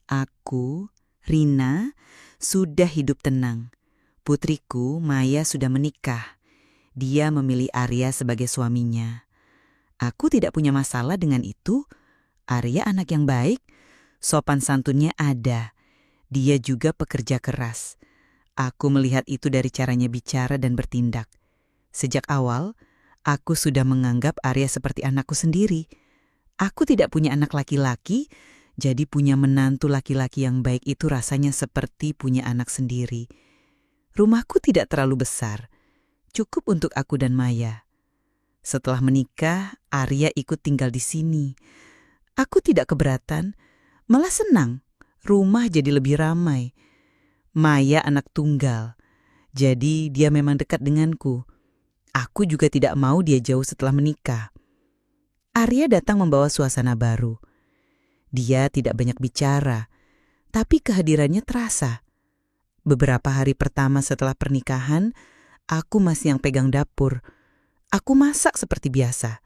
Aku, Rina, sudah hidup tenang. Putriku, Maya, sudah menikah. Dia memilih Arya sebagai suaminya. Aku tidak punya masalah dengan itu. Arya anak yang baik, sopan santunnya ada. Dia juga pekerja keras. Aku melihat itu dari caranya bicara dan bertindak. Sejak awal, aku sudah menganggap Arya seperti anakku sendiri. Aku tidak punya anak laki-laki, jadi punya menantu laki-laki yang baik itu rasanya seperti punya anak sendiri. Rumahku tidak terlalu besar, cukup untuk aku dan Maya. Setelah menikah, Arya ikut tinggal di sini. Aku tidak keberatan, malah senang. Rumah jadi lebih ramai. Maya anak tunggal, jadi dia memang dekat denganku. Aku juga tidak mau dia jauh setelah menikah. Arya datang membawa suasana baru. Dia tidak banyak bicara, tapi kehadirannya terasa. Beberapa hari pertama setelah pernikahan, aku masih yang pegang dapur. Aku masak seperti biasa.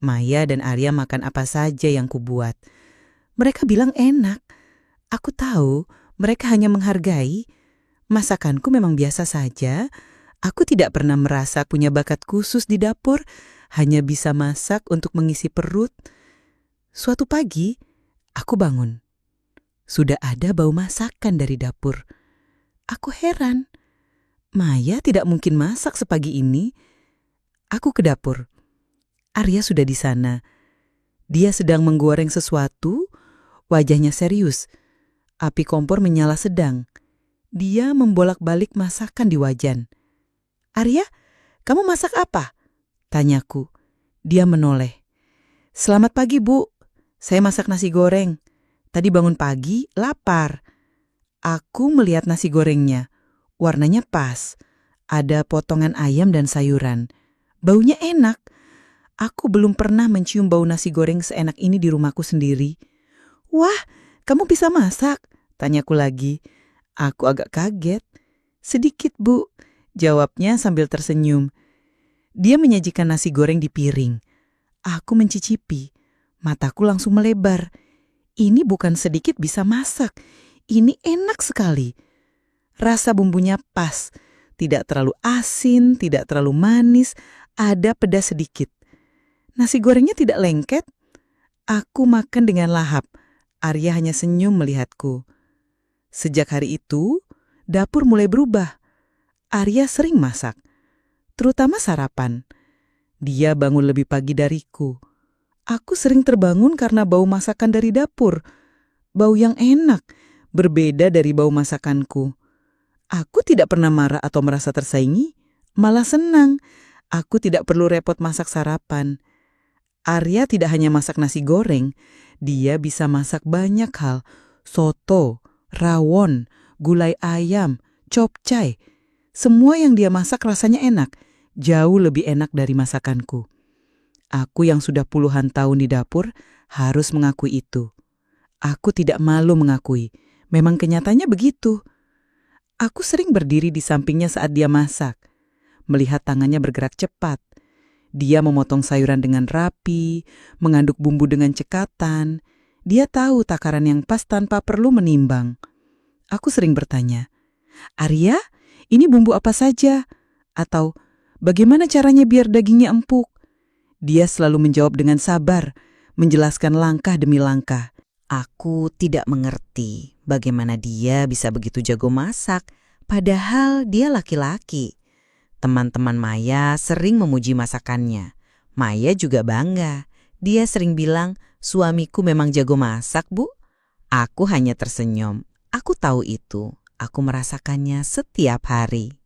Maya dan Arya makan apa saja yang kubuat. Mereka bilang enak. Aku tahu mereka hanya menghargai. Masakanku memang biasa saja. Aku tidak pernah merasa punya bakat khusus di dapur, hanya bisa masak untuk mengisi perut. Suatu pagi, aku bangun. Sudah ada bau masakan dari dapur. Aku heran. Maya tidak mungkin masak sepagi ini. Aku ke dapur. Arya sudah di sana. Dia sedang menggoreng sesuatu, wajahnya serius. Api kompor menyala sedang. Dia membolak-balik masakan di wajan. "Arya, kamu masak apa?" tanyaku. Dia menoleh. "Selamat pagi, Bu. Saya masak nasi goreng. Tadi bangun pagi, lapar." Aku melihat nasi gorengnya. Warnanya pas. Ada potongan ayam dan sayuran. Baunya enak. Aku belum pernah mencium bau nasi goreng seenak ini di rumahku sendiri. "Wah, kamu bisa masak?" tanyaku lagi. Aku agak kaget. "Sedikit, Bu," jawabnya sambil tersenyum. Dia menyajikan nasi goreng di piring. Aku mencicipi. Mataku langsung melebar. Ini bukan sedikit bisa masak. Ini enak sekali. Rasa bumbunya pas. Tidak terlalu asin, tidak terlalu manis. Ada pedas sedikit. Nasi gorengnya tidak lengket. Aku makan dengan lahap. Arya hanya senyum melihatku. Sejak hari itu, dapur mulai berubah. Arya sering masak, terutama sarapan. Dia bangun lebih pagi dariku. Aku sering terbangun karena bau masakan dari dapur. Bau yang enak, berbeda dari bau masakanku. Aku tidak pernah marah atau merasa tersaingi, malah senang. Aku tidak perlu repot masak sarapan. Arya tidak hanya masak nasi goreng, dia bisa masak banyak hal. Soto, rawon, gulai ayam, capcay. Semua yang dia masak rasanya enak, jauh lebih enak dari masakanku. Aku yang sudah puluhan tahun di dapur harus mengakui itu. Aku tidak malu mengakui, memang kenyataannya begitu. Aku sering berdiri di sampingnya saat dia masak, melihat tangannya bergerak cepat. Dia memotong sayuran dengan rapi, mengaduk bumbu dengan cekatan. Dia tahu takaran yang pas tanpa perlu menimbang. Aku sering bertanya, "Arya, ini bumbu apa saja?" Atau, "Bagaimana caranya biar dagingnya empuk?" Dia selalu menjawab dengan sabar, menjelaskan langkah demi langkah. Aku tidak mengerti bagaimana dia bisa begitu jago masak, padahal dia laki-laki. Teman-teman Maya sering memuji masakannya. Maya juga bangga. Dia sering bilang, "Suamiku memang jago masak, Bu." Aku hanya tersenyum. Aku tahu itu. Aku merasakannya setiap hari.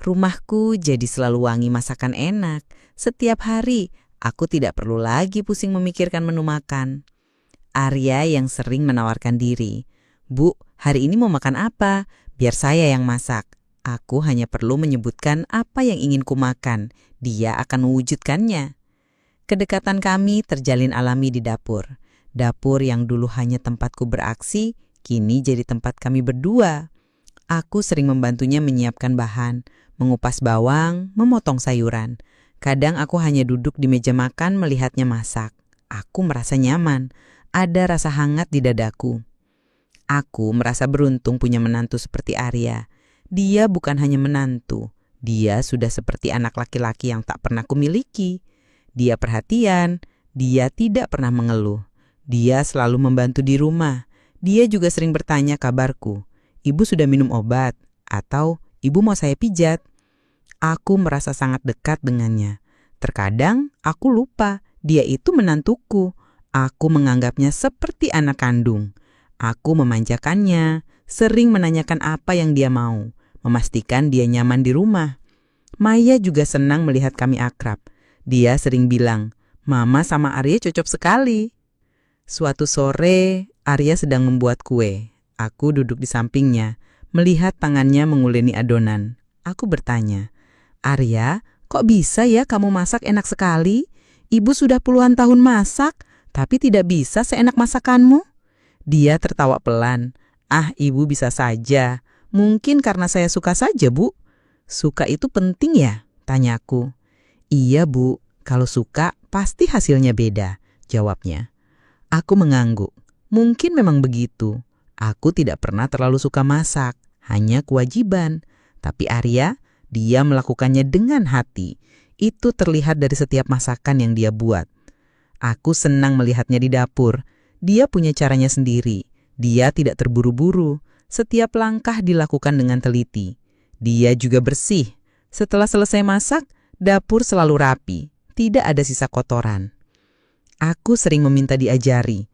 Rumahku jadi selalu wangi masakan enak. Setiap hari, aku tidak perlu lagi pusing memikirkan menu makan. Arya yang sering menawarkan diri. "Bu, hari ini mau makan apa? Biar saya yang masak." Aku hanya perlu menyebutkan apa yang ingin ku makan. Dia akan mewujudkannya. Kedekatan kami terjalin alami di dapur. Dapur yang dulu hanya tempatku beraksi, kini jadi tempat kami berdua. Aku sering membantunya menyiapkan bahan, mengupas bawang, memotong sayuran. Kadang aku hanya duduk di meja makan melihatnya masak. Aku merasa nyaman. Ada rasa hangat di dadaku. Aku merasa beruntung punya menantu seperti Arya. Dia bukan hanya menantu, dia sudah seperti anak laki-laki yang tak pernah kumiliki. Dia perhatian, dia tidak pernah mengeluh. Dia selalu membantu di rumah. Dia juga sering bertanya kabarku. Ibu sudah minum obat? Atau ibu mau saya pijat? Aku merasa sangat dekat dengannya. Terkadang aku lupa dia itu menantuku. Aku menganggapnya seperti anak kandung. Aku memanjakannya, sering menanyakan apa yang dia mau, memastikan dia nyaman di rumah. Maya juga senang melihat kami akrab. Dia sering bilang, "Mama sama Arya cocok sekali." Suatu sore, Arya sedang membuat kue. Aku duduk di sampingnya, melihat tangannya menguleni adonan. Aku bertanya, "Arya, kok bisa ya kamu masak enak sekali? Ibu sudah puluhan tahun masak, tapi tidak bisa seenak masakanmu." Dia tertawa pelan. "Ah, ibu bisa saja. Mungkin karena saya suka saja, Bu." "Suka itu penting ya?" tanyaku. "Iya, Bu. Kalau suka, pasti hasilnya beda," jawabnya. Aku mengangguk. Mungkin memang begitu. Aku tidak pernah terlalu suka masak, hanya kewajiban. Tapi Arya, dia melakukannya dengan hati. Itu terlihat dari setiap masakan yang dia buat. Aku senang melihatnya di dapur. Dia punya caranya sendiri. Dia tidak terburu-buru. Setiap langkah dilakukan dengan teliti. Dia juga bersih. Setelah selesai masak, dapur selalu rapi. Tidak ada sisa kotoran. Aku sering meminta diajari.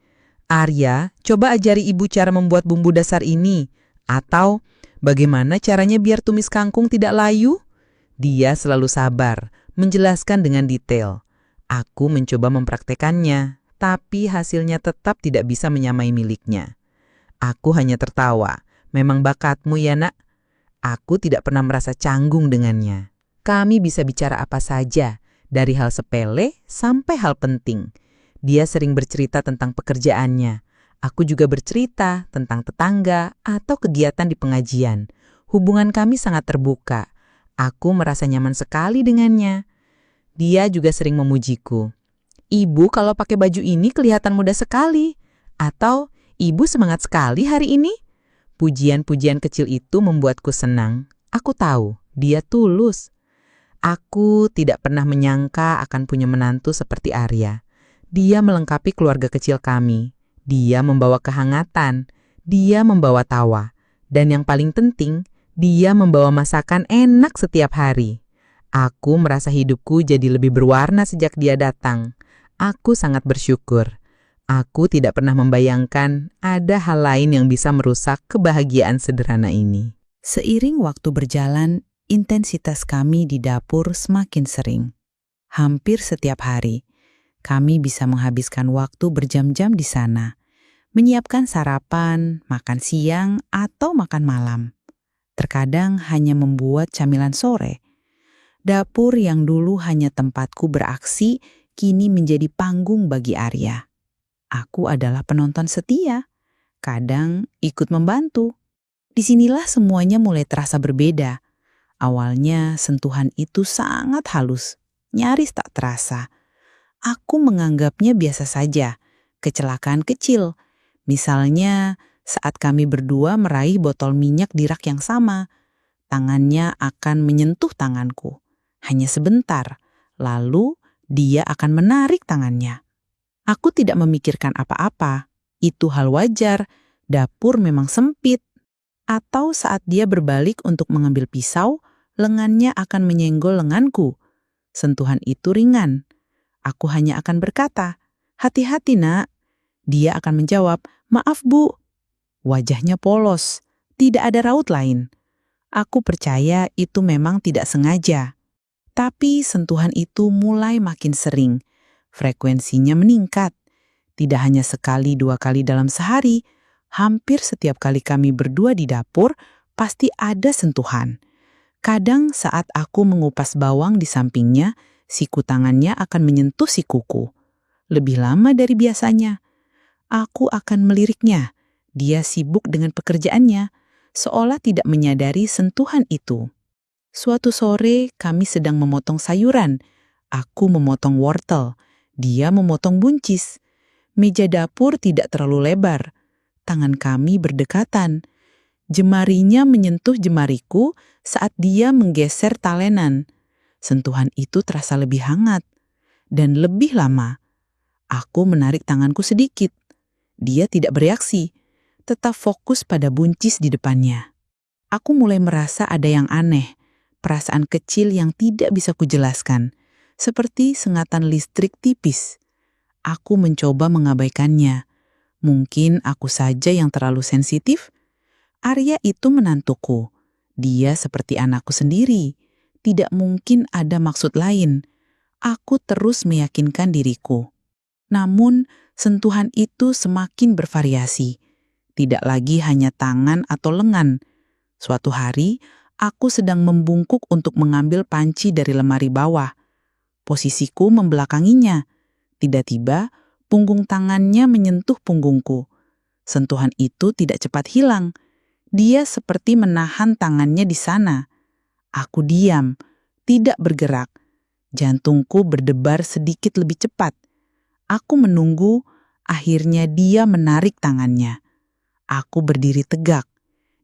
"Arya, coba ajari ibu cara membuat bumbu dasar ini." Atau, "Bagaimana caranya biar tumis kangkung tidak layu?" Dia selalu sabar, menjelaskan dengan detail. Aku mencoba mempraktekannya, tapi hasilnya tetap tidak bisa menyamai miliknya. Aku hanya tertawa. "Memang bakatmu ya, Nak." Aku tidak pernah merasa canggung dengannya. Kami bisa bicara apa saja, dari hal sepele sampai hal penting. Dia sering bercerita tentang pekerjaannya. Aku juga bercerita tentang tetangga atau kegiatan di pengajian. Hubungan kami sangat terbuka. Aku merasa nyaman sekali dengannya. Dia juga sering memujiku. "Ibu kalau pakai baju ini kelihatan muda sekali." Atau, "Ibu semangat sekali hari ini." Pujian-pujian kecil itu membuatku senang. Aku tahu, dia tulus. Aku tidak pernah menyangka akan punya menantu seperti Arya. Dia melengkapi keluarga kecil kami. Dia membawa kehangatan. Dia membawa tawa. Dan yang paling penting, dia membawa masakan enak setiap hari. Aku merasa hidupku jadi lebih berwarna sejak dia datang. Aku sangat bersyukur. Aku tidak pernah membayangkan ada hal lain yang bisa merusak kebahagiaan sederhana ini. Seiring waktu berjalan, intensitas kami di dapur semakin sering. Hampir setiap hari, kami bisa menghabiskan waktu berjam-jam di sana, menyiapkan sarapan, makan siang, atau makan malam. Terkadang hanya membuat camilan sore. Dapur yang dulu hanya tempatku beraksi, kini menjadi panggung bagi Arya. Aku adalah penonton setia, kadang ikut membantu. Disinilah semuanya mulai terasa berbeda. Awalnya sentuhan itu sangat halus, nyaris tak terasa. Aku menganggapnya biasa saja, kecelakaan kecil. Misalnya saat kami berdua meraih botol minyak di rak yang sama, tangannya akan menyentuh tanganku. Hanya sebentar, lalu dia akan menarik tangannya. Aku tidak memikirkan apa-apa, itu hal wajar, dapur memang sempit. Atau saat dia berbalik untuk mengambil pisau, lengannya akan menyenggol lenganku. Sentuhan itu ringan. Aku hanya akan berkata, "Hati-hati, Nak." Dia akan menjawab, "Maaf, Bu." Wajahnya polos, tidak ada raut lain. Aku percaya itu memang tidak sengaja. Tapi sentuhan itu mulai makin sering. Frekuensinya meningkat. Tidak hanya sekali dua kali dalam sehari, hampir setiap kali kami berdua di dapur, pasti ada sentuhan. Kadang saat aku mengupas bawang di sampingnya, siku tangannya akan menyentuh sikuku. Lebih lama dari biasanya. Aku akan meliriknya. Dia sibuk dengan pekerjaannya, seolah tidak menyadari sentuhan itu. Suatu sore kami sedang memotong sayuran. Aku memotong wortel. Dia memotong buncis. Meja dapur tidak terlalu lebar, Tangan kami berdekatan. Jemarinya menyentuh jemariku saat dia menggeser talenan. Sentuhan itu terasa lebih hangat dan lebih lama. Aku menarik tanganku sedikit. Dia tidak bereaksi, tetap fokus pada buncis di depannya. Aku mulai merasa ada yang aneh, perasaan kecil yang tidak bisa kujelaskan, seperti sengatan listrik tipis. Aku mencoba mengabaikannya. Mungkin aku saja yang terlalu sensitif. Arya itu menantuku. Dia seperti anakku sendiri. Tidak mungkin ada maksud lain. Aku terus meyakinkan diriku. Namun, sentuhan itu semakin bervariasi. Tidak lagi hanya tangan atau lengan. Suatu hari, aku sedang membungkuk untuk mengambil panci dari lemari bawah. Posisiku membelakanginya. Tiba-tiba, punggung tangannya menyentuh punggungku. Sentuhan itu tidak cepat hilang. Dia seperti menahan tangannya di sana. Aku diam, tidak bergerak. Jantungku berdebar sedikit lebih cepat. Aku menunggu, akhirnya dia menarik tangannya. Aku berdiri tegak.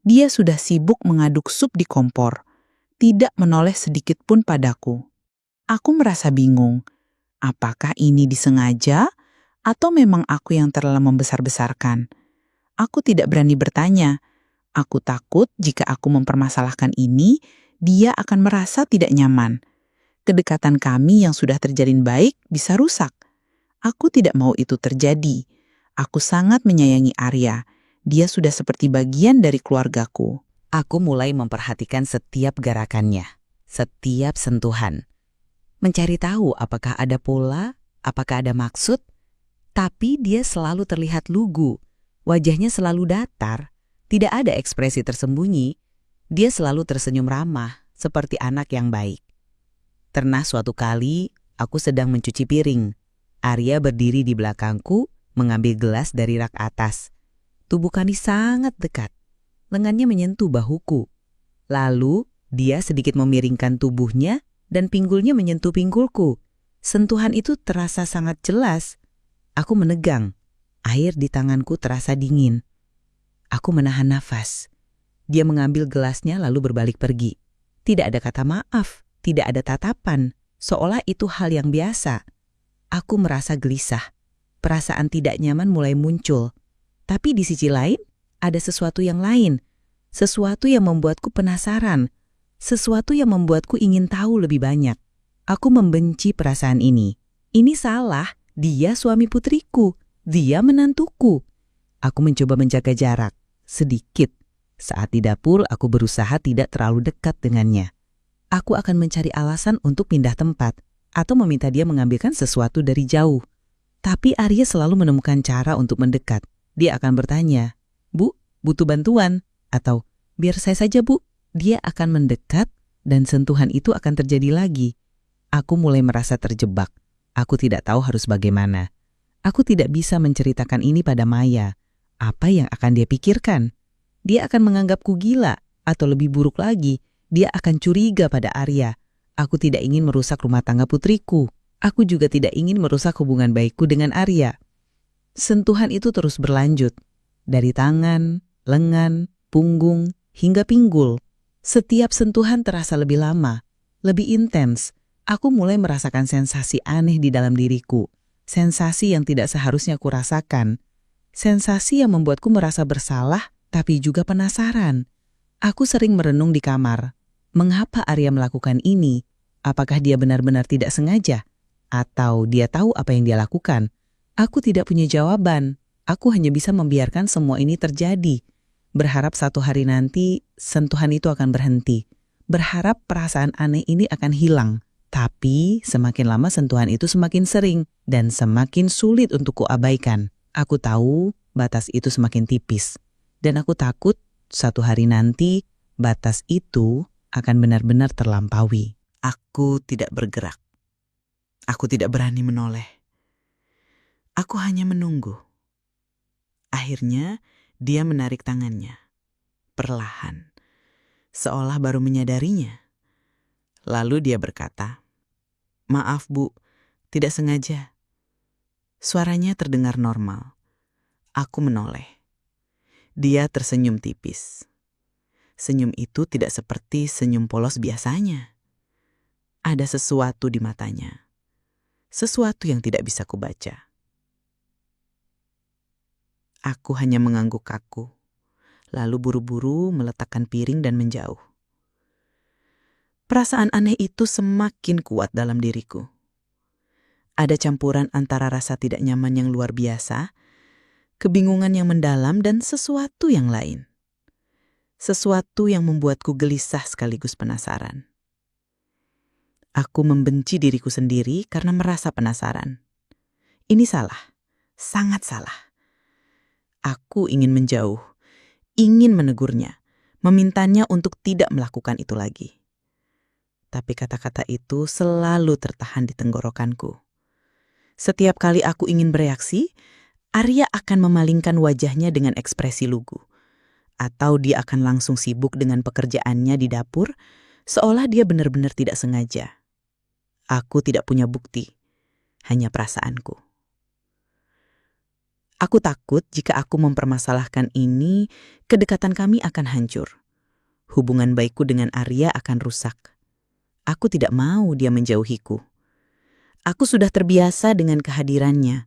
Dia sudah sibuk mengaduk sup di kompor, tidak menoleh sedikit pun padaku. Aku merasa bingung. Apakah ini disengaja atau memang aku yang terlalu membesar-besarkan? Aku tidak berani bertanya. Aku takut jika aku mempermasalahkan ini, dia akan merasa tidak nyaman. Kedekatan kami yang sudah terjalin baik bisa rusak. Aku tidak mau itu terjadi. Aku sangat menyayangi Arya. Dia sudah seperti bagian dari keluargaku. Aku mulai memperhatikan setiap gerakannya, setiap sentuhan. Mencari tahu apakah ada pola, apakah ada maksud. Tapi dia selalu terlihat lugu. Wajahnya selalu datar. Tidak ada ekspresi tersembunyi. Dia selalu tersenyum ramah, seperti anak yang baik. Pernah suatu kali, aku sedang mencuci piring. Arya berdiri di belakangku, mengambil gelas dari rak atas. Tubuh kami sangat dekat. Lengannya menyentuh bahuku. Lalu, dia sedikit memiringkan tubuhnya dan pinggulnya menyentuh pinggulku. Sentuhan itu terasa sangat jelas. Aku menegang. Air di tanganku terasa dingin. Aku menahan nafas. Dia mengambil gelasnya lalu berbalik pergi. Tidak ada kata maaf, tidak ada tatapan, seolah itu hal yang biasa. Aku merasa gelisah. Perasaan tidak nyaman mulai muncul. Tapi di sisi lain, ada sesuatu yang lain. Sesuatu yang membuatku penasaran. Sesuatu yang membuatku ingin tahu lebih banyak. Aku membenci perasaan ini. Ini salah, dia suami putriku. Dia menantuku. Aku mencoba menjaga jarak, sedikit. Saat di dapur, aku berusaha tidak terlalu dekat dengannya. Aku akan mencari alasan untuk pindah tempat, atau meminta dia mengambilkan sesuatu dari jauh. Tapi Arya selalu menemukan cara untuk mendekat. Dia akan bertanya, "Bu, butuh bantuan?" Atau, "Biar saya saja, Bu." Dia akan mendekat, dan sentuhan itu akan terjadi lagi. Aku mulai merasa terjebak. Aku tidak tahu harus bagaimana. Aku tidak bisa menceritakan ini pada Maya. Apa yang akan dia pikirkan? Dia akan menganggapku gila, atau lebih buruk lagi, dia akan curiga pada Arya. Aku tidak ingin merusak rumah tangga putriku. Aku juga tidak ingin merusak hubungan baikku dengan Arya. Sentuhan itu terus berlanjut. Dari tangan, lengan, punggung, hingga pinggul. Setiap sentuhan terasa lebih lama, lebih intens. Aku mulai merasakan sensasi aneh di dalam diriku. Sensasi yang tidak seharusnya kurasakan. Sensasi yang membuatku merasa bersalah, tapi juga penasaran. Aku sering merenung di kamar. Mengapa Arya melakukan ini? Apakah dia benar-benar tidak sengaja? Atau dia tahu apa yang dia lakukan? Aku tidak punya jawaban. Aku hanya bisa membiarkan semua ini terjadi. Berharap satu hari nanti sentuhan itu akan berhenti. Berharap perasaan aneh ini akan hilang. Tapi semakin lama sentuhan itu semakin sering dan semakin sulit untuk kuabaikan. Aku tahu batas itu semakin tipis. Dan aku takut satu hari nanti batas itu akan benar-benar terlampaui. Aku tidak bergerak. Aku tidak berani menoleh. Aku hanya menunggu. Akhirnya dia menarik tangannya. Perlahan. Seolah baru menyadarinya. Lalu dia berkata, "Maaf Bu, tidak sengaja." Suaranya terdengar normal. Aku menoleh. Dia tersenyum tipis. Senyum itu tidak seperti senyum polos biasanya. Ada sesuatu di matanya. Sesuatu yang tidak bisa kubaca. Aku hanya mengangguk kaku, lalu buru-buru meletakkan piring dan menjauh. Perasaan aneh itu semakin kuat dalam diriku. Ada campuran antara rasa tidak nyaman yang luar biasa, kebingungan yang mendalam, dan sesuatu yang lain. Sesuatu yang membuatku gelisah sekaligus penasaran. Aku membenci diriku sendiri karena merasa penasaran. Ini salah, sangat salah. Aku ingin menjauh, ingin menegurnya, memintanya untuk tidak melakukan itu lagi. Tapi kata-kata itu selalu tertahan di tenggorokanku. Setiap kali aku ingin bereaksi, Arya akan memalingkan wajahnya dengan ekspresi lugu. Atau dia akan langsung sibuk dengan pekerjaannya di dapur, seolah dia benar-benar tidak sengaja. Aku tidak punya bukti, hanya perasaanku. Aku takut jika aku mempermasalahkan ini, kedekatan kami akan hancur. Hubungan baikku dengan Arya akan rusak. Aku tidak mau dia menjauhiku. Aku sudah terbiasa dengan kehadirannya,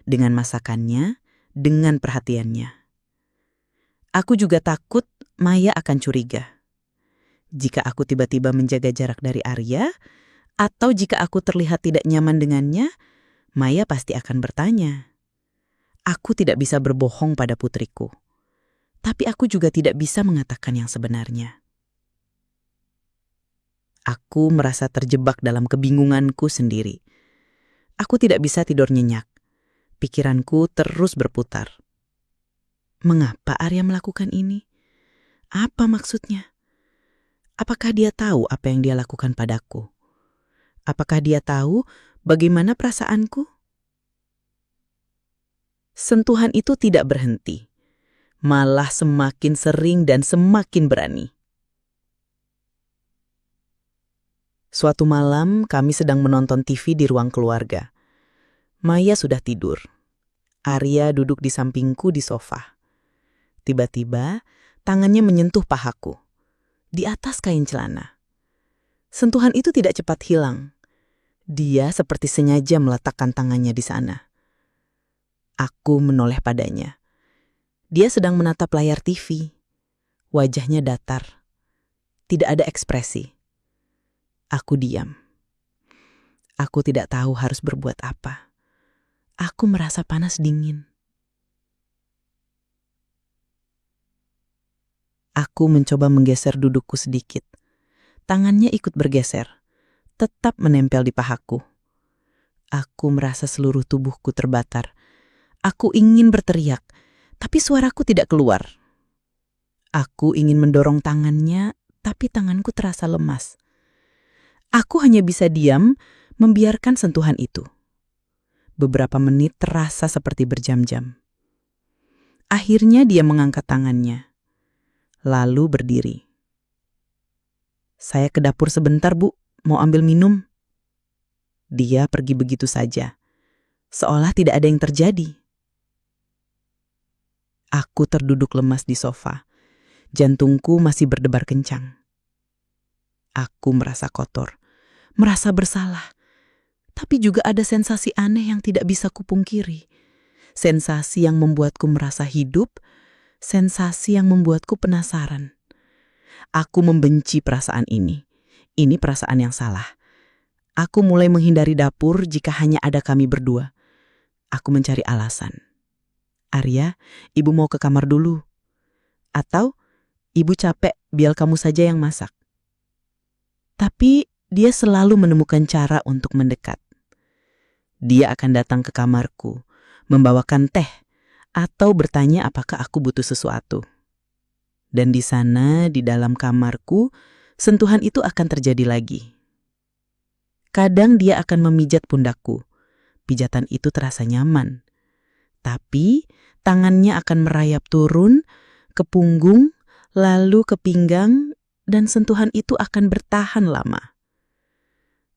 dengan masakannya, dengan perhatiannya. Aku juga takut Maya akan curiga. Jika aku tiba-tiba menjaga jarak dari Arya, atau jika aku terlihat tidak nyaman dengannya, Maya pasti akan bertanya. Aku tidak bisa berbohong pada putriku, tapi aku juga tidak bisa mengatakan yang sebenarnya. Aku merasa terjebak dalam kebingunganku sendiri. Aku tidak bisa tidur nyenyak. Pikiranku terus berputar. Mengapa Arya melakukan ini? Apa maksudnya? Apakah dia tahu apa yang dia lakukan padaku? Apakah dia tahu bagaimana perasaanku? Sentuhan itu tidak berhenti, malah semakin sering dan semakin berani. Suatu malam kami sedang menonton TV di ruang keluarga. Maya sudah tidur. Arya duduk di sampingku di sofa. Tiba-tiba tangannya menyentuh pahaku, di atas kain celana. Sentuhan itu tidak cepat hilang. Dia seperti sengaja meletakkan tangannya di sana. Aku menoleh padanya. Dia sedang menatap layar TV. Wajahnya datar. Tidak ada ekspresi. Aku diam. Aku tidak tahu harus berbuat apa. Aku merasa panas dingin. Aku mencoba menggeser dudukku sedikit. Tangannya ikut bergeser, tetap menempel di pahaku. Aku merasa seluruh tubuhku terbatar. Aku ingin berteriak, tapi suaraku tidak keluar. Aku ingin mendorong tangannya, tapi tanganku terasa lemas. Aku hanya bisa diam, membiarkan sentuhan itu. Beberapa menit terasa seperti berjam-jam. Akhirnya dia mengangkat tangannya, lalu berdiri. Saya ke dapur sebentar, Bu, mau ambil minum. Dia pergi begitu saja, seolah tidak ada yang terjadi. Aku terduduk lemas di sofa. Jantungku masih berdebar kencang. Aku merasa kotor, merasa bersalah. Tapi juga ada sensasi aneh yang tidak bisa kupungkiri. Sensasi yang membuatku merasa hidup, sensasi yang membuatku penasaran. Aku membenci perasaan ini. Ini perasaan yang salah. Aku mulai menghindari dapur jika hanya ada kami berdua. Aku mencari alasan. Arya, ibu mau ke kamar dulu. Atau, ibu capek, biar kamu saja yang masak. Tapi dia selalu menemukan cara untuk mendekat. Dia akan datang ke kamarku, membawakan teh, atau bertanya apakah aku butuh sesuatu. Dan di sana, di dalam kamarku, sentuhan itu akan terjadi lagi. Kadang dia akan memijat pundakku. Pijatan itu terasa nyaman. Tapi tangannya akan merayap turun ke punggung, lalu ke pinggang, dan sentuhan itu akan bertahan lama.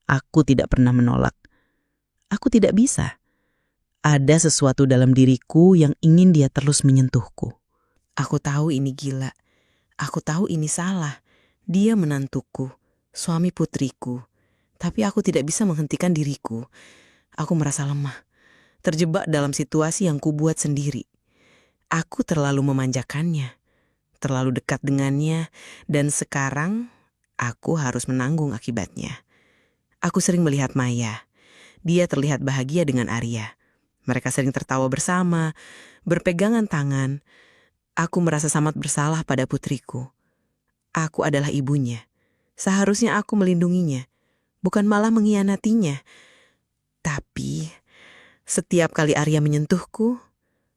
Aku tidak pernah menolak. Aku tidak bisa. Ada sesuatu dalam diriku yang ingin dia terus menyentuhku. Aku tahu ini gila. Aku tahu ini salah. Dia menantuku, suami putriku. Tapi aku tidak bisa menghentikan diriku. Aku merasa lemah, terjebak dalam situasi yang kubuat sendiri. Aku terlalu memanjakannya, terlalu dekat dengannya, dan sekarang aku harus menanggung akibatnya. Aku sering melihat Maya. Dia terlihat bahagia dengan Arya. Mereka sering tertawa bersama, berpegangan tangan. Aku merasa sangat bersalah pada putriku. Aku adalah ibunya. Seharusnya aku melindunginya, bukan malah mengkhianatinya. Tapi setiap kali Arya menyentuhku,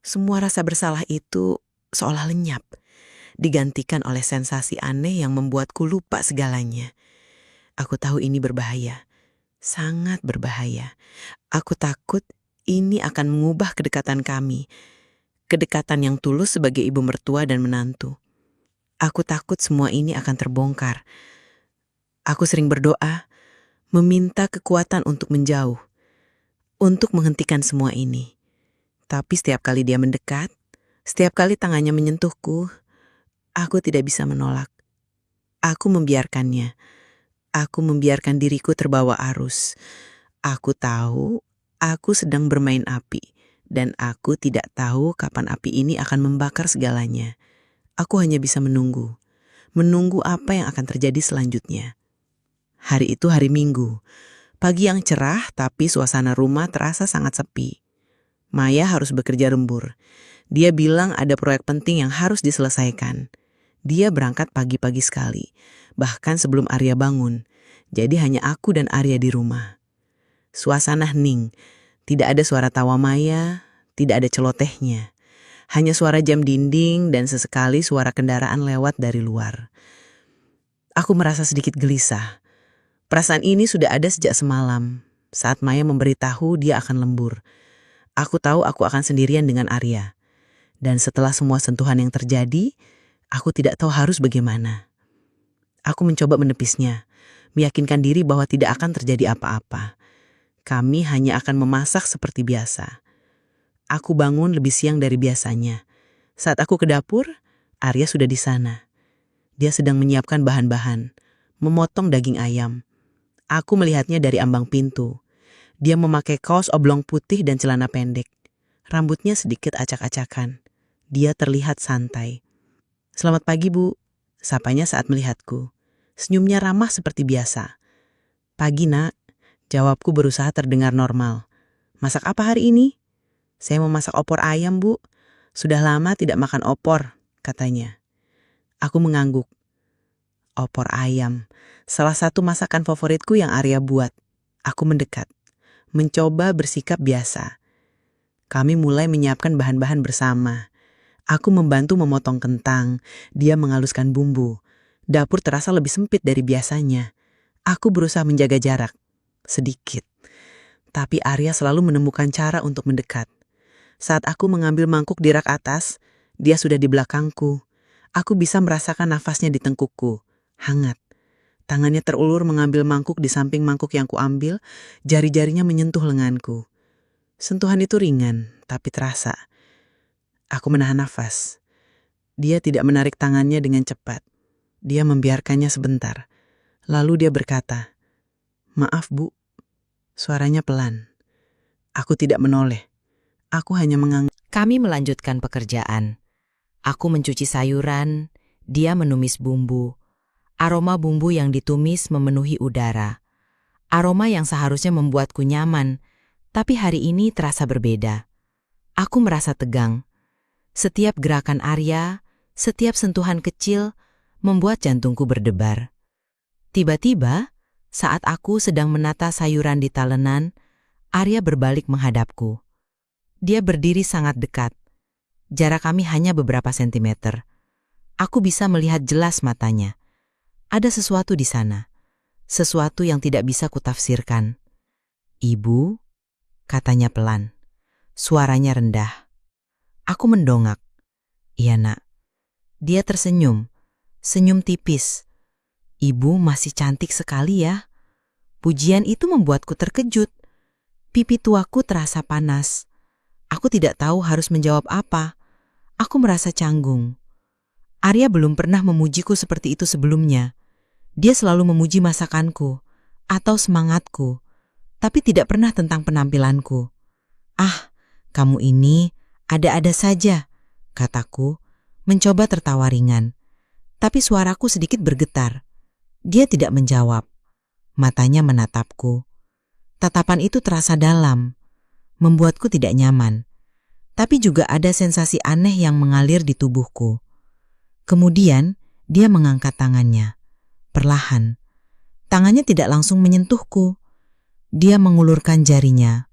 semua rasa bersalah itu seolah lenyap, digantikan oleh sensasi aneh yang membuatku lupa segalanya. Aku tahu ini berbahaya, sangat berbahaya. Aku takut ini akan mengubah kedekatan kami, kedekatan yang tulus sebagai ibu mertua dan menantu. Aku takut semua ini akan terbongkar. Aku sering berdoa, meminta kekuatan untuk menjauh, untuk menghentikan semua ini. Tapi setiap kali dia mendekat, setiap kali tangannya menyentuhku, aku tidak bisa menolak. Aku membiarkannya. Aku membiarkan diriku terbawa arus. Aku tahu aku sedang bermain api, dan aku tidak tahu kapan api ini akan membakar segalanya. Aku hanya bisa menunggu apa yang akan terjadi selanjutnya. Hari itu hari Minggu. Pagi yang cerah, tapi suasana rumah terasa sangat sepi. Maya harus bekerja lembur. Dia bilang ada proyek penting yang harus diselesaikan. Dia berangkat pagi-pagi sekali, bahkan sebelum Arya bangun. Jadi hanya aku dan Arya di rumah. Suasana hening, tidak ada suara tawa Maya, tidak ada celotehnya. Hanya suara jam dinding dan sesekali suara kendaraan lewat dari luar. Aku merasa sedikit gelisah. Perasaan ini sudah ada sejak semalam, saat Maya memberitahu dia akan lembur. Aku tahu aku akan sendirian dengan Arya. Dan setelah semua sentuhan yang terjadi, aku tidak tahu harus bagaimana. Aku mencoba menepisnya, meyakinkan diri bahwa tidak akan terjadi apa-apa. Kami hanya akan memasak seperti biasa. Aku bangun lebih siang dari biasanya. Saat aku ke dapur, Arya sudah di sana. Dia sedang menyiapkan bahan-bahan, memotong daging ayam. Aku melihatnya dari ambang pintu. Dia memakai kaos oblong putih dan celana pendek. Rambutnya sedikit acak-acakan. Dia terlihat santai. "Selamat pagi, Bu," sapanya saat melihatku. Senyumnya ramah seperti biasa. "Pagi, Nak," jawabku berusaha terdengar normal. "Masak apa hari ini?" "Saya mau masak opor ayam, Bu. Sudah lama tidak makan opor," katanya. Aku mengangguk. Opor ayam, salah satu masakan favoritku yang Arya buat. Aku mendekat, mencoba bersikap biasa. Kami mulai menyiapkan bahan-bahan bersama. Aku membantu memotong kentang, dia menghaluskan bumbu. Dapur terasa lebih sempit dari biasanya. Aku berusaha menjaga jarak, sedikit. Tapi Arya selalu menemukan cara untuk mendekat. Saat aku mengambil mangkuk di rak atas, dia sudah di belakangku. Aku bisa merasakan nafasnya di tengkukku, hangat. Tangannya terulur mengambil mangkuk di samping mangkuk yang kuambil, jari-jarinya menyentuh lenganku. Sentuhan itu ringan, tapi terasa. Aku menahan nafas. Dia tidak menarik tangannya dengan cepat. Dia membiarkannya sebentar. Lalu dia berkata, "Maaf, Bu." Suaranya pelan. Aku tidak menoleh. Aku hanya mengangguk. Kami melanjutkan pekerjaan. Aku mencuci sayuran, dia menumis bumbu. Aroma bumbu yang ditumis memenuhi udara. Aroma yang seharusnya membuatku nyaman, tapi hari ini terasa berbeda. Aku merasa tegang. Setiap gerakan Arya, setiap sentuhan kecil, membuat jantungku berdebar. Tiba-tiba, saat aku sedang menata sayuran di talenan, Arya berbalik menghadapku. Dia berdiri sangat dekat. Jarak kami hanya beberapa sentimeter. Aku bisa melihat jelas matanya. Ada sesuatu di sana. Sesuatu yang tidak bisa kutafsirkan. "Ibu," katanya pelan. Suaranya rendah. Aku mendongak. "Iya, Nak." Dia tersenyum. Senyum tipis. "Ibu masih cantik sekali ya." Pujian itu membuatku terkejut. Pipi tuaku terasa panas. Aku tidak tahu harus menjawab apa. Aku merasa canggung. Arya belum pernah memujiku seperti itu sebelumnya. Dia selalu memuji masakanku atau semangatku, tapi tidak pernah tentang penampilanku. "Ah, kamu ini ada-ada saja," kataku, mencoba tertawa ringan. Tapi suaraku sedikit bergetar. Dia tidak menjawab. Matanya menatapku. Tatapan itu terasa dalam, membuatku tidak nyaman. Tapi juga ada sensasi aneh yang mengalir di tubuhku. Kemudian dia mengangkat tangannya. Perlahan. Tangannya tidak langsung menyentuhku. Dia mengulurkan jarinya,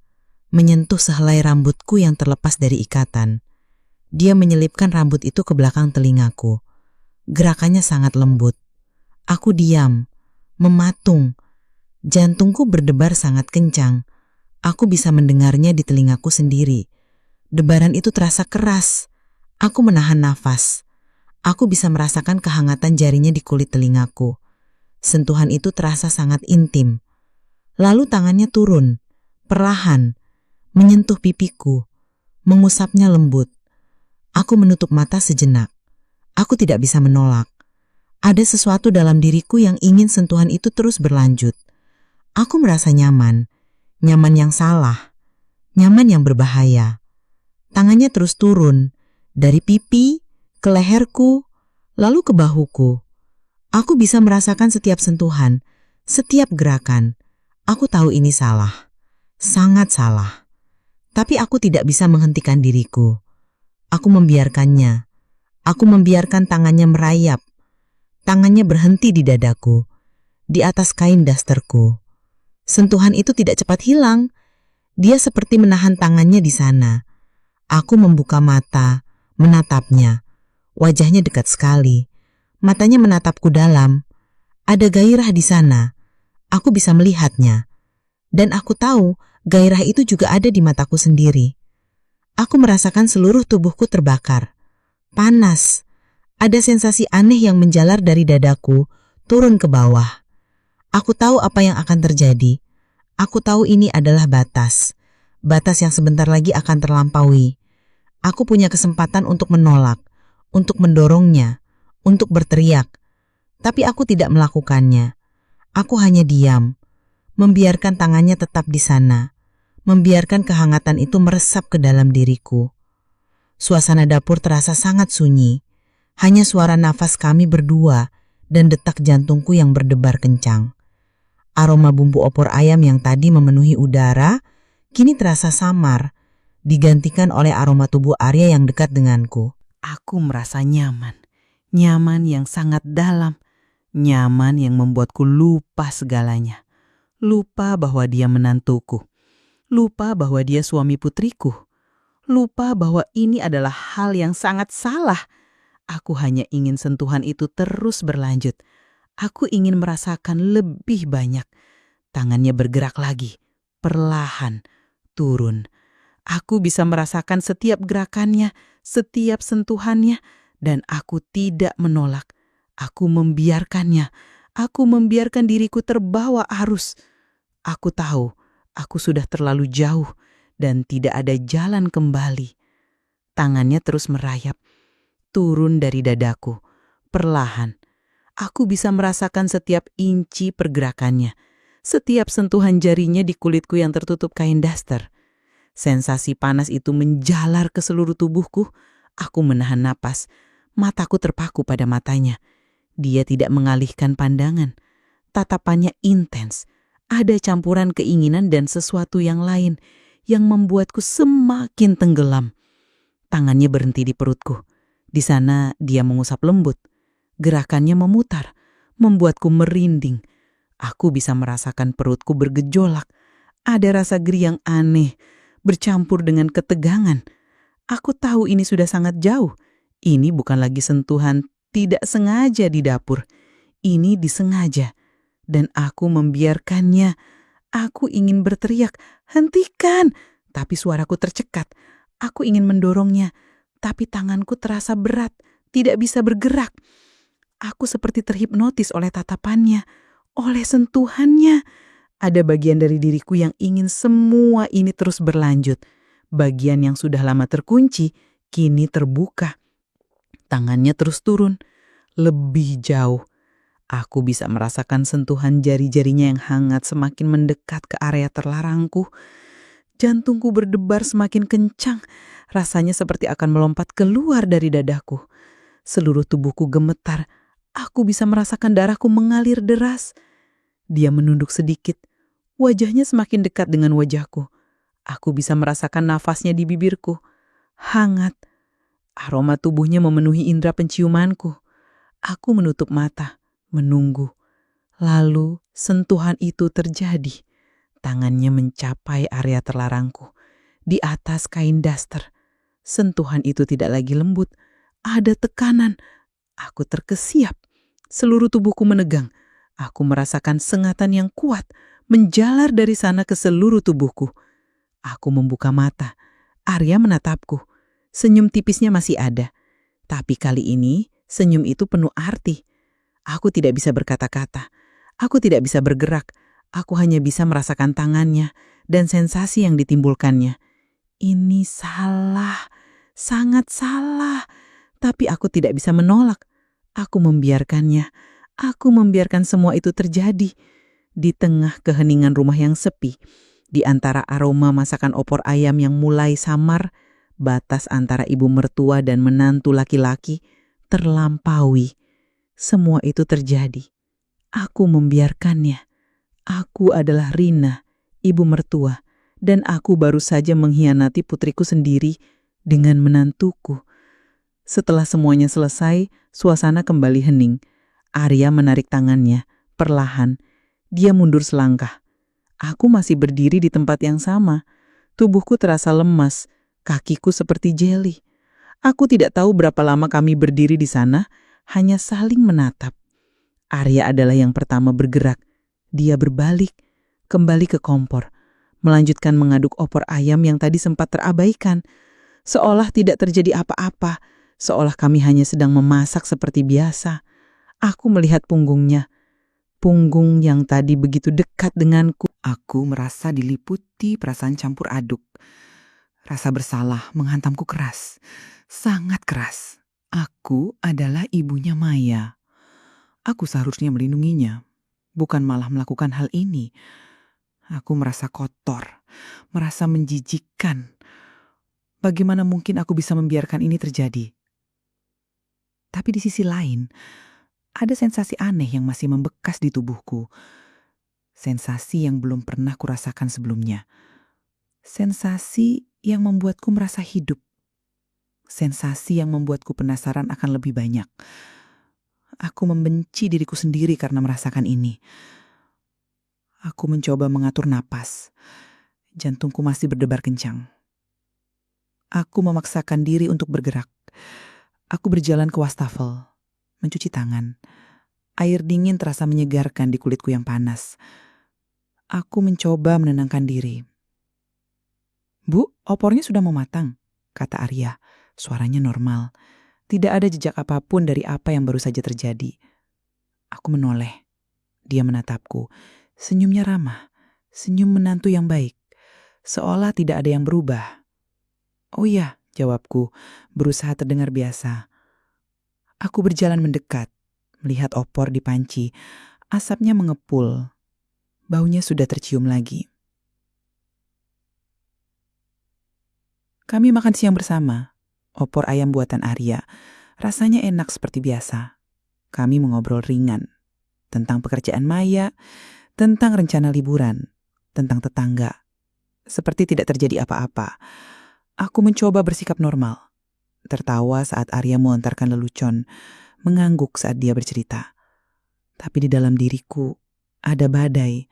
menyentuh sehelai rambutku yang terlepas dari ikatan. Dia menyelipkan rambut itu ke belakang telingaku. Gerakannya sangat lembut. Aku diam, mematung. Jantungku berdebar sangat kencang. Aku bisa mendengarnya di telingaku sendiri. Debaran itu terasa keras. Aku menahan nafas. Aku bisa merasakan kehangatan jarinya di kulit telingaku. Sentuhan itu terasa sangat intim. Lalu tangannya turun, perlahan, menyentuh pipiku, mengusapnya lembut. Aku menutup mata sejenak. Aku tidak bisa menolak. Ada sesuatu dalam diriku yang ingin sentuhan itu terus berlanjut. Aku merasa nyaman, nyaman yang salah, nyaman yang berbahaya. Tangannya terus turun, dari pipi, ke leherku, lalu ke bahuku. Aku bisa merasakan setiap sentuhan, setiap gerakan. Aku tahu ini salah, sangat salah. Tapi aku tidak bisa menghentikan diriku. Aku membiarkannya. Aku membiarkan tangannya merayap. Tangannya berhenti di dadaku, di atas kain dasterku. Sentuhan itu tidak cepat hilang. Dia seperti menahan tangannya di sana. Aku membuka mata, menatapnya. Wajahnya dekat sekali. Matanya menatapku dalam. Ada gairah di sana. Aku bisa melihatnya. Dan aku tahu gairah itu juga ada di mataku sendiri. Aku merasakan seluruh tubuhku terbakar. Panas. Ada sensasi aneh yang menjalar dari dadaku, turun ke bawah. Aku tahu apa yang akan terjadi. Aku tahu ini adalah batas. Batas yang sebentar lagi akan terlampaui. Aku punya kesempatan untuk menolak, untuk mendorongnya, untuk berteriak. Tapi aku tidak melakukannya. Aku hanya diam, membiarkan tangannya tetap di sana, membiarkan kehangatan itu meresap ke dalam diriku. Suasana dapur terasa sangat sunyi. Hanya suara nafas kami berdua dan detak jantungku yang berdebar kencang. Aroma bumbu opor ayam yang tadi memenuhi udara kini terasa samar, digantikan oleh aroma tubuh Arya yang dekat denganku. Aku merasa nyaman, nyaman yang sangat dalam, nyaman yang membuatku lupa segalanya. Lupa bahwa dia menantuku, lupa bahwa dia suami putriku, lupa bahwa ini adalah hal yang sangat salah. Aku hanya ingin sentuhan itu terus berlanjut. Aku ingin merasakan lebih banyak. Tangannya bergerak lagi, perlahan, turun. Aku bisa merasakan setiap gerakannya, setiap sentuhannya, dan aku tidak menolak. Aku membiarkannya. Aku membiarkan diriku terbawa arus. Aku tahu, aku sudah terlalu jauh dan tidak ada jalan kembali. Tangannya terus merayap, turun dari dadaku, perlahan. Aku bisa merasakan setiap inci pergerakannya, setiap sentuhan jarinya di kulitku yang tertutup kain daster. Sensasi panas itu menjalar ke seluruh tubuhku. Aku menahan napas. Mataku terpaku pada matanya. Dia tidak mengalihkan pandangan. Tatapannya intens. Ada campuran keinginan dan sesuatu yang lain yang membuatku semakin tenggelam. Tangannya berhenti di perutku. Di sana dia mengusap lembut. Gerakannya memutar, membuatku merinding. Aku bisa merasakan perutku bergejolak. Ada rasa geri yang aneh, bercampur dengan ketegangan. Aku tahu ini sudah sangat jauh. Ini bukan lagi sentuhan tidak sengaja di dapur. Ini disengaja. Dan aku membiarkannya. Aku ingin berteriak, "Hentikan!" Tapi suaraku tercekat. Aku ingin mendorongnya. Tapi tanganku terasa berat, tidak bisa bergerak. Aku seperti terhipnotis oleh tatapannya, oleh sentuhannya. Ada bagian dari diriku yang ingin semua ini terus berlanjut. Bagian yang sudah lama terkunci, kini terbuka. Tangannya terus turun, lebih jauh. Aku bisa merasakan sentuhan jari-jarinya yang hangat semakin mendekat ke area terlarangku. Jantungku berdebar semakin kencang, rasanya seperti akan melompat keluar dari dadaku. Seluruh tubuhku gemetar, aku bisa merasakan darahku mengalir deras. Dia menunduk sedikit, wajahnya semakin dekat dengan wajahku. Aku bisa merasakan nafasnya di bibirku. Hangat, aroma tubuhnya memenuhi indera penciumanku. Aku menutup mata, menunggu. Lalu sentuhan itu terjadi. Tangannya mencapai area terlarangku. Di atas kain daster. Sentuhan itu tidak lagi lembut. Ada tekanan. Aku terkesiap. Seluruh tubuhku menegang. Aku merasakan sengatan yang kuat menjalar dari sana ke seluruh tubuhku. Aku membuka mata. Arya menatapku. Senyum tipisnya masih ada. Tapi kali ini senyum itu penuh arti. Aku tidak bisa berkata-kata. Aku tidak bisa bergerak. Aku hanya bisa merasakan tangannya dan sensasi yang ditimbulkannya. Ini salah. Sangat salah. Tapi aku tidak bisa menolak. Aku membiarkannya. Aku membiarkan semua itu terjadi. Di tengah keheningan rumah yang sepi, di antara aroma masakan opor ayam yang mulai samar, batas antara ibu mertua dan menantu laki-laki terlampaui. Semua itu terjadi. Aku membiarkannya. Aku adalah Rina, ibu mertua, dan aku baru saja mengkhianati putriku sendiri dengan menantuku. Setelah semuanya selesai, suasana kembali hening. Arya menarik tangannya, perlahan. Dia mundur selangkah. Aku masih berdiri di tempat yang sama. Tubuhku terasa lemas, kakiku seperti jeli. Aku tidak tahu berapa lama kami berdiri di sana, hanya saling menatap. Arya adalah yang pertama bergerak. Dia berbalik, kembali ke kompor, melanjutkan mengaduk opor ayam yang tadi sempat terabaikan. Seolah tidak terjadi apa-apa, seolah kami hanya sedang memasak seperti biasa. Aku melihat punggungnya, punggung yang tadi begitu dekat denganku. Aku merasa diliputi perasaan campur aduk. Rasa bersalah menghantamku keras, sangat keras. Aku adalah ibunya Maya. Aku seharusnya melindunginya, bukan malah melakukan hal ini. Aku merasa kotor, merasa menjijikkan. Bagaimana mungkin aku bisa membiarkan ini terjadi? Tapi di sisi lain, ada sensasi aneh yang masih membekas di tubuhku. Sensasi yang belum pernah kurasakan sebelumnya. Sensasi yang membuatku merasa hidup. Sensasi yang membuatku penasaran akan lebih banyak. Aku membenci diriku sendiri karena merasakan ini. Aku mencoba mengatur napas. Jantungku masih berdebar kencang. Aku memaksakan diri untuk bergerak. Aku berjalan ke wastafel, mencuci tangan. Air dingin terasa menyegarkan di kulitku yang panas. Aku mencoba menenangkan diri. "Bu, opornya sudah mau matang," kata Arya. Suaranya normal. Tidak ada jejak apapun dari apa yang baru saja terjadi. Aku menoleh. Dia menatapku. Senyumnya ramah. Senyum menantu yang baik. Seolah tidak ada yang berubah. "Oh iya," jawabku, berusaha terdengar biasa. Aku berjalan mendekat, melihat opor di panci. Asapnya mengepul. Baunya sudah tercium lagi. Kami makan siang bersama. Opor ayam buatan Arya. Rasanya enak seperti biasa. Kami mengobrol ringan. Tentang pekerjaan Maya, tentang rencana liburan, tentang tetangga. Seperti tidak terjadi apa-apa. Aku mencoba bersikap normal. Tertawa saat Arya melontarkan lelucon, mengangguk saat dia bercerita. Tapi di dalam diriku ada badai.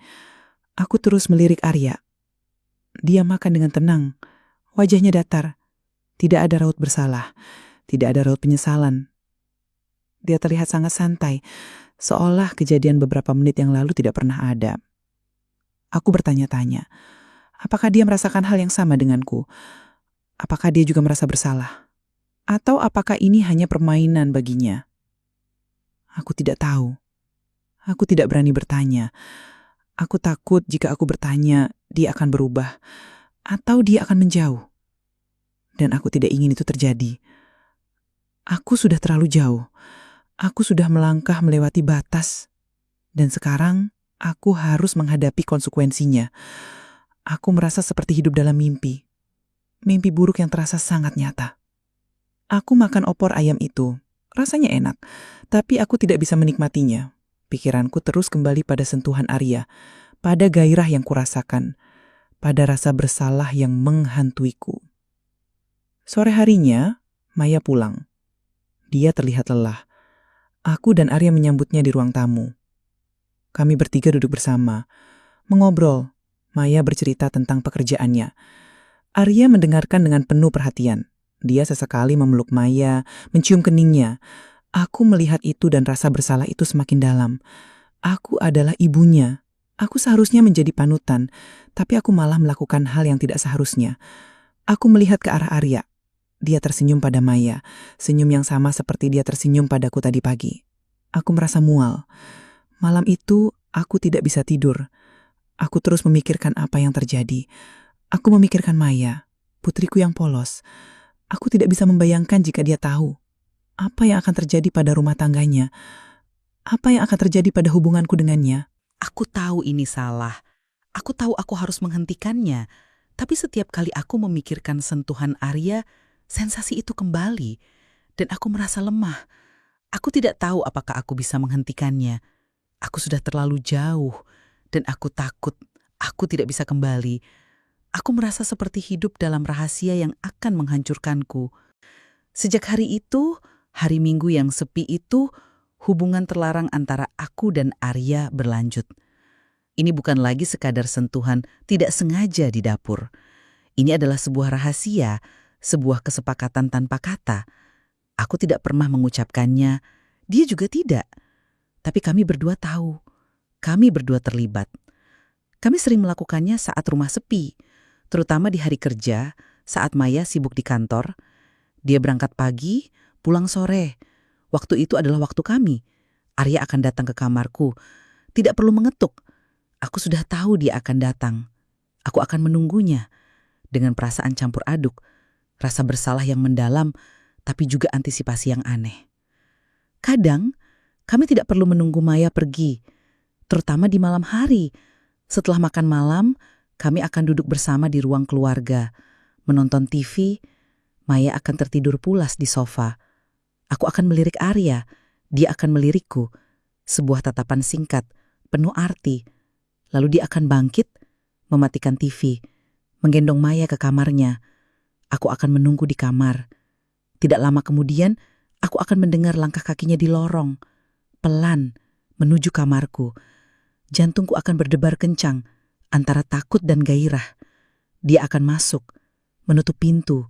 Aku terus melirik Arya. Dia makan dengan tenang. Wajahnya datar. Tidak ada raut bersalah. Tidak ada raut penyesalan. Dia terlihat sangat santai, seolah kejadian beberapa menit yang lalu tidak pernah ada. Aku bertanya-tanya, apakah dia merasakan hal yang sama denganku? Apakah dia juga merasa bersalah? Atau apakah ini hanya permainan baginya? Aku tidak tahu. Aku tidak berani bertanya. Aku takut jika aku bertanya, dia akan berubah. Atau dia akan menjauh. Dan aku tidak ingin itu terjadi. Aku sudah terlalu jauh. Aku sudah melangkah melewati batas. Dan sekarang aku harus menghadapi konsekuensinya. Aku merasa seperti hidup dalam mimpi. Mimpi buruk yang terasa sangat nyata. Aku makan opor ayam itu. Rasanya enak, tapi aku tidak bisa menikmatinya. Pikiranku terus kembali pada sentuhan Arya, pada gairah yang kurasakan, pada rasa bersalah yang menghantuiku. Sore harinya, Maya pulang. Dia terlihat lelah. Aku dan Arya menyambutnya di ruang tamu. Kami bertiga duduk bersama, mengobrol. Maya bercerita tentang pekerjaannya. Arya mendengarkan dengan penuh perhatian. Dia sesekali memeluk Maya, mencium keningnya. Aku melihat itu dan rasa bersalah itu semakin dalam. Aku adalah ibunya. Aku seharusnya menjadi panutan, tapi aku malah melakukan hal yang tidak seharusnya. Aku melihat ke arah Arya. Dia tersenyum pada Maya, senyum yang sama seperti dia tersenyum padaku tadi pagi. Aku merasa mual. Malam itu, aku tidak bisa tidur. Aku terus memikirkan apa yang terjadi. Aku memikirkan Maya, putriku yang polos. Aku tidak bisa membayangkan jika dia tahu. Apa yang akan terjadi pada rumah tangganya? Apa yang akan terjadi pada hubunganku dengannya? Aku tahu ini salah. Aku tahu aku harus menghentikannya. Tapi setiap kali aku memikirkan sentuhan Arya, sensasi itu kembali. Dan aku merasa lemah. Aku tidak tahu apakah aku bisa menghentikannya. Aku sudah terlalu jauh. Dan aku takut aku tidak bisa kembali. Aku merasa seperti hidup dalam rahasia yang akan menghancurkanku. Sejak hari itu, hari Minggu yang sepi itu, hubungan terlarang antara aku dan Arya berlanjut. Ini bukan lagi sekadar sentuhan tidak sengaja di dapur. Ini adalah sebuah rahasia, sebuah kesepakatan tanpa kata. Aku tidak pernah mengucapkannya, dia juga tidak. Tapi kami berdua tahu, kami berdua terlibat. Kami sering melakukannya saat rumah sepi, terutama di hari kerja, saat Maya sibuk di kantor. Dia berangkat pagi, pulang sore. Waktu itu adalah waktu kami. Arya akan datang ke kamarku. Tidak perlu mengetuk. Aku sudah tahu dia akan datang. Aku akan menunggunya. Dengan perasaan campur aduk. Rasa bersalah yang mendalam, tapi juga antisipasi yang aneh. Kadang, kami tidak perlu menunggu Maya pergi. Terutama di malam hari. Setelah makan malam, kami akan duduk bersama di ruang keluarga. Menonton TV, Maya akan tertidur pulas di sofa. Aku akan melirik Arya, dia akan melirikku. Sebuah tatapan singkat, penuh arti. Lalu dia akan bangkit, mematikan TV, menggendong Maya ke kamarnya. Aku akan menunggu di kamar. Tidak lama kemudian, aku akan mendengar langkah kakinya di lorong. Pelan, menuju kamarku. Jantungku akan berdebar kencang, antara takut dan gairah. Dia akan masuk, menutup pintu,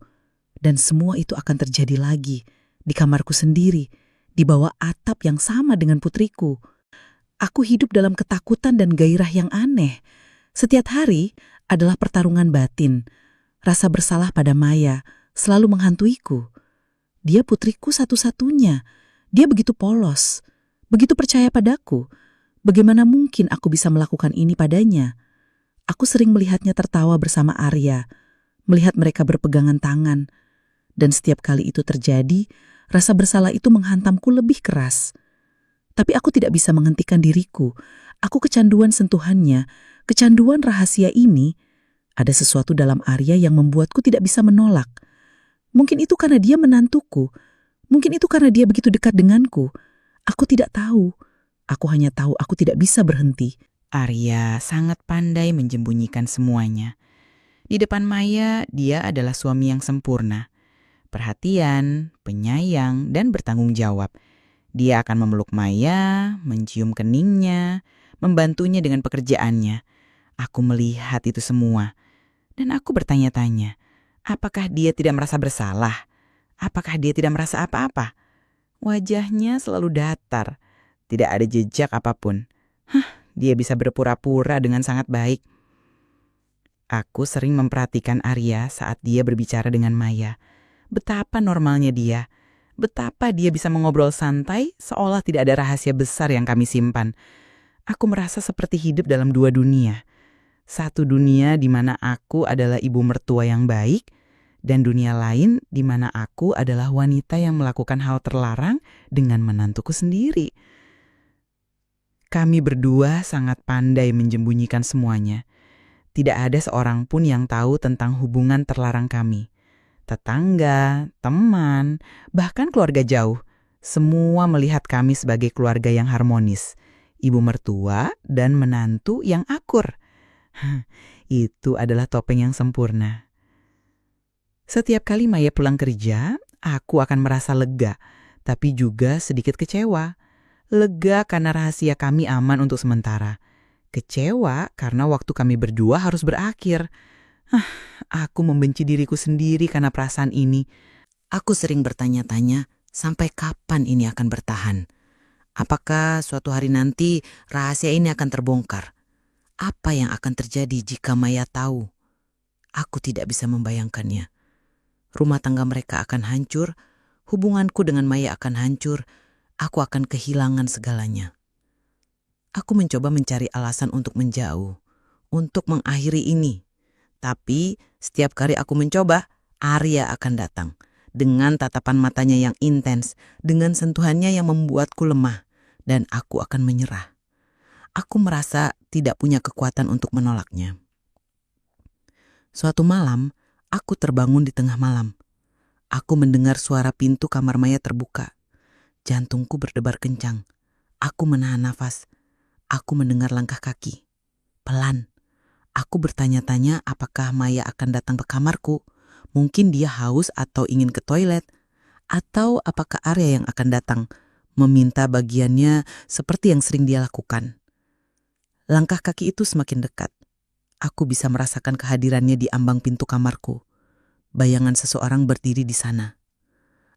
dan semua itu akan terjadi lagi. Di kamarku sendiri, di bawah atap yang sama dengan putriku. Aku hidup dalam ketakutan dan gairah yang aneh. Setiap hari adalah pertarungan batin. Rasa bersalah pada Maya selalu menghantuiku. Dia putriku satu-satunya. Dia begitu polos, begitu percaya padaku. Bagaimana mungkin aku bisa melakukan ini padanya? Aku sering melihatnya tertawa bersama Arya, melihat mereka berpegangan tangan. Dan setiap kali itu terjadi, rasa bersalah itu menghantamku lebih keras. Tapi aku tidak bisa menghentikan diriku. Aku kecanduan sentuhannya, kecanduan rahasia ini. Ada sesuatu dalam Arya yang membuatku tidak bisa menolak. Mungkin itu karena dia menantuku. Mungkin itu karena dia begitu dekat denganku. Aku tidak tahu. Aku hanya tahu aku tidak bisa berhenti. Arya sangat pandai menyembunyikan semuanya. Di depan Maya, dia adalah suami yang sempurna. Perhatian, penyayang, dan bertanggung jawab. Dia akan memeluk Maya, mencium keningnya, membantunya dengan pekerjaannya. Aku melihat itu semua. Dan aku bertanya-tanya, apakah dia tidak merasa bersalah? Apakah dia tidak merasa apa-apa? Wajahnya selalu datar. Tidak ada jejak apapun. Dia bisa berpura-pura dengan sangat baik. Aku sering memperhatikan Arya saat dia berbicara dengan Maya. Betapa normalnya dia. Betapa dia bisa mengobrol santai seolah tidak ada rahasia besar yang kami simpan. Aku merasa seperti hidup dalam dua dunia. Satu dunia di mana aku adalah ibu mertua yang baik, Dan dunia lain di mana aku adalah wanita yang melakukan hal terlarang dengan menantuku sendiri. Kami berdua sangat pandai menjembunyikan semuanya. Tidak ada seorang pun yang tahu tentang hubungan terlarang kami. Tetangga, teman, bahkan keluarga jauh, semua melihat kami sebagai keluarga yang harmonis. Ibu mertua dan menantu yang akur. Itu adalah topeng yang sempurna. Setiap kali Maya pulang kerja, aku akan merasa lega, tapi juga sedikit kecewa. Lega karena rahasia kami aman untuk sementara. Kecewa karena waktu kami berdua harus berakhir. Aku membenci diriku sendiri karena perasaan ini. Aku sering bertanya-tanya, sampai kapan ini akan bertahan? Apakah suatu hari nanti rahasia ini akan terbongkar? Apa yang akan terjadi jika Maya tahu? Aku tidak bisa membayangkannya. Rumah tangga mereka akan hancur, hubunganku dengan Maya akan hancur, aku akan kehilangan segalanya. Aku mencoba mencari alasan untuk menjauh, untuk mengakhiri ini. Tapi setiap kali aku mencoba, Arya akan datang. Dengan tatapan matanya yang intens, dengan sentuhannya yang membuatku lemah, dan aku akan menyerah. Aku merasa tidak punya kekuatan untuk menolaknya. Suatu malam, aku terbangun di tengah malam. Aku mendengar suara pintu kamar Maya terbuka. Jantungku berdebar kencang. Aku menahan nafas. Aku mendengar langkah kaki. Pelan. Aku bertanya-tanya apakah Maya akan datang ke kamarku. Mungkin dia haus atau ingin ke toilet. Atau apakah Arya yang akan datang, meminta bagiannya seperti yang sering dia lakukan. Langkah kaki itu semakin dekat. Aku bisa merasakan kehadirannya di ambang pintu kamarku. Bayangan seseorang berdiri di sana.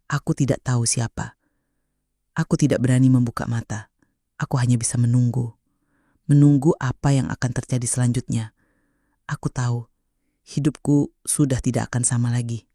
Aku tidak tahu siapa. Aku tidak berani membuka mata. Aku hanya bisa menunggu. Menunggu apa yang akan terjadi selanjutnya. Aku tahu, hidupku sudah tidak akan sama lagi.